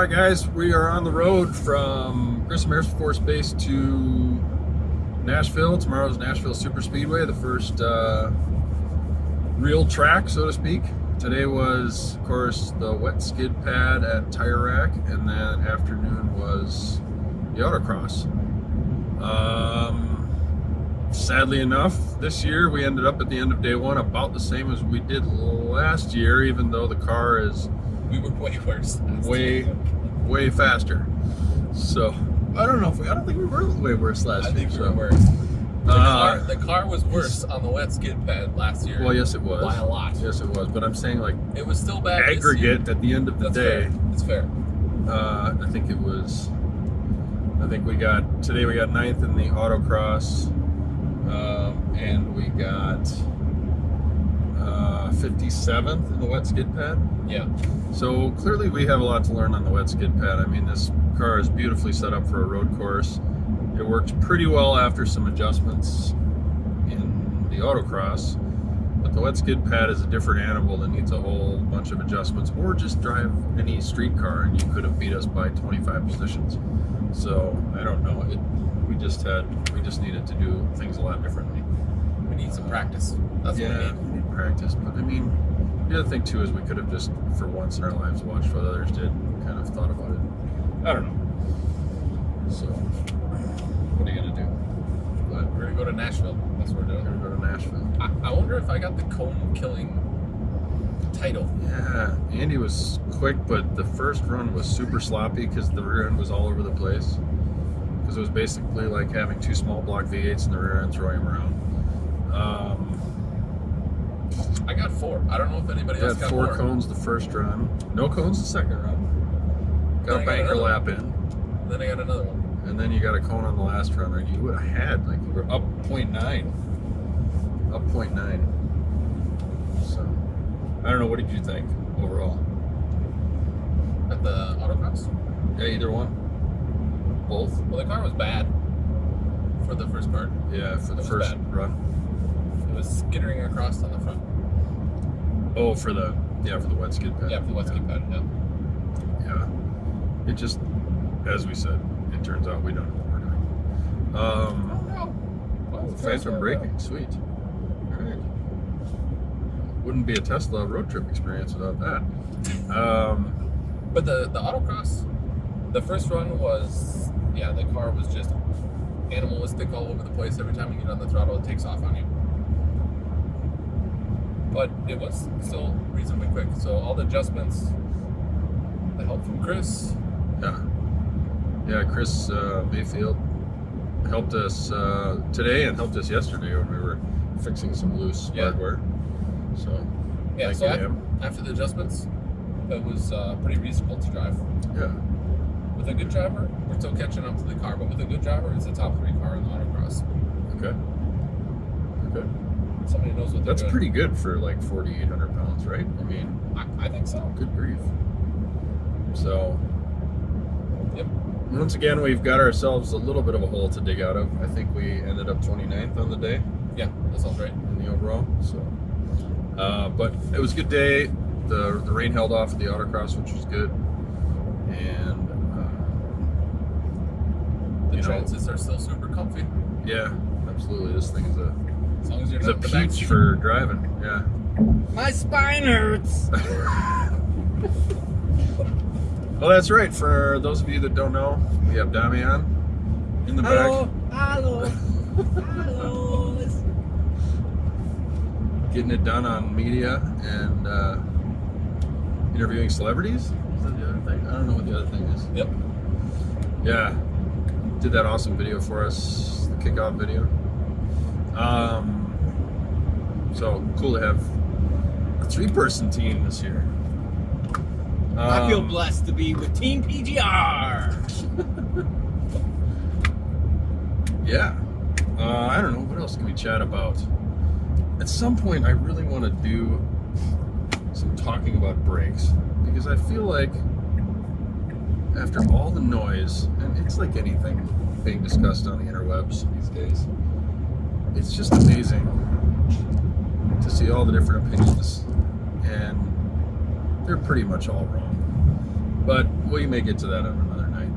All right, guys, we are on the road from Grissom Air Force Base to Nashville. Tomorrow's Nashville Super Speedway, the first real track, so to speak. Today was, of course, the wet skid pad at Tire Rack, and then afternoon was the Autocross. Sadly enough, this year we ended up at the end of day one about the same as we did last year, even though the car is we were way worse. Way faster. So I don't think we were way worse last year. I think we were worse. The car was worse on the wet skid pad last year. Well, yes, it was by a lot. Yes, it was. But I'm saying, like, it was still bad. Aggregate at the end of the day. That's fair. I think it was. I think we got 9th in the Autocross, and we got 57th in the wet skid pad. Yeah. So clearly we have a lot to learn on the wet skid pad. I mean, this car is beautifully set up for a road course. It worked pretty well after some adjustments in the Autocross, but the wet skid pad is a different animal that needs a whole bunch of adjustments, or just drive any street car and you could have beat us by 25 positions. So I don't know. We just needed to do things a lot differently. We need some practice. That's what we need practice. But I mean, the other thing too is we could have just, for once in our lives, watched what others did and kind of thought about it. I don't know. So, what are you gonna do? But we're gonna go to Nashville. That's what we're doing. We're gonna go to Nashville. I wonder if I got the cone killing title. Yeah, Andy was quick, but the first run was super sloppy because the rear end was all over the place. Because it was basically like having two small block V8s in the rear end throwing them around. I got 4. I don't know if anybody else got 4 cones the first run. No cones the second run. Got a banker lap in. Then I got another one. And then you got a cone on the last run, and you would have had, like, you were up 0.9. Up 0.9. So, I don't know, what did you think overall? At the Autocross? Yeah, either one. Both? Well, the car was bad for the first part. Yeah, for the first run. It was skittering across on the front. Oh, for the wet skid pad. Yeah, for the wet skid pad, yeah. Yeah. It just, as we said, it turns out we don't know what we're doing. Phantom braking, sweet. All right. Wouldn't be a Tesla road trip experience without that. But the Autocross, the first run was, the car was just animalistic all over the place. Every time you get on the throttle, it takes off on you. But it was still reasonably quick. So all the adjustments, the help from Chris. Yeah, Chris Mayfield helped us today and helped us yesterday when we were fixing some loose hardware. So, after the adjustments, it was pretty reasonable to drive. Yeah. With a good driver, we're still catching up to the car, but with a good driver, it's a top 3 car in the Autocross. Okay. Somebody knows what they're doing. That's pretty good for like 4,800 pounds, right? I mean, I think so. Good grief. So, yep. Once again, we've got ourselves a little bit of a hole to dig out of. I think we ended up 29th on the day. Yeah, that sounds right. In the overall. So, but it was a good day. The rain held off at the Autocross, which was good. And the transits are still super comfy. Yeah, absolutely. This thing is as long as you're not a peach for driving. Yeah. My spine hurts. Well, that's right. For those of you that don't know, we have Damian in the back. Hello. Getting it done on media and interviewing celebrities. Is that the other thing? I don't know what the other thing is. Yep. Yeah. Did that awesome video for us, the kickoff video. So cool to have a 3-person team this year. I feel blessed to be with teamPGR. Yeah. I don't know. What else can we chat about? At some point, I really want to do some talking about brakes, because I feel like after all the noise, and it's like anything being discussed on the interwebs these days, it's just amazing to see all the different opinions, and they're pretty much all wrong. But we may get to that on another night.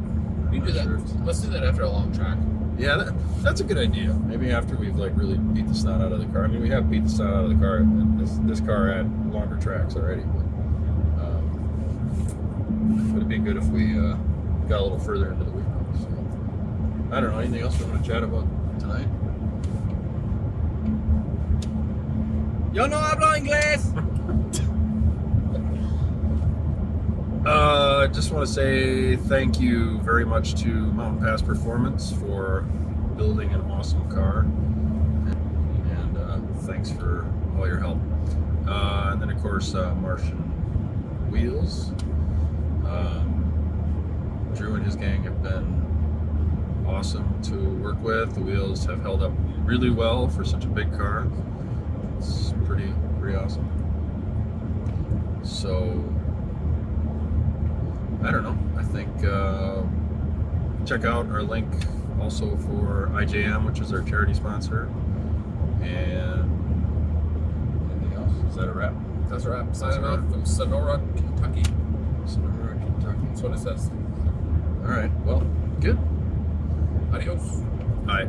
We do that. Let's do that after a long track. Yeah, that's a good idea. Maybe after we've like really beat the snot out of the car. I mean, we have beat the snot out of the car. This car had longer tracks already, but it'd be good if we got a little further into the week. So, I don't know. Anything else we want to chat about tonight? Yo no hablo inglés. Just want to say thank you very much to Mountain Pass Performance for building an awesome car, and thanks for all your help. And then of course Martian Wheels. Drew and his gang have been awesome to work with. The wheels have held up really well for such a big car. It's pretty awesome. So I don't know. I think check out our link also for IJM, which is our charity sponsor. And anything else? Is that a wrap? That's a wrap. Signing off from Sonora, Kentucky. Sonora, Kentucky. That's what it says. All right. Well, good. Adios. Bye.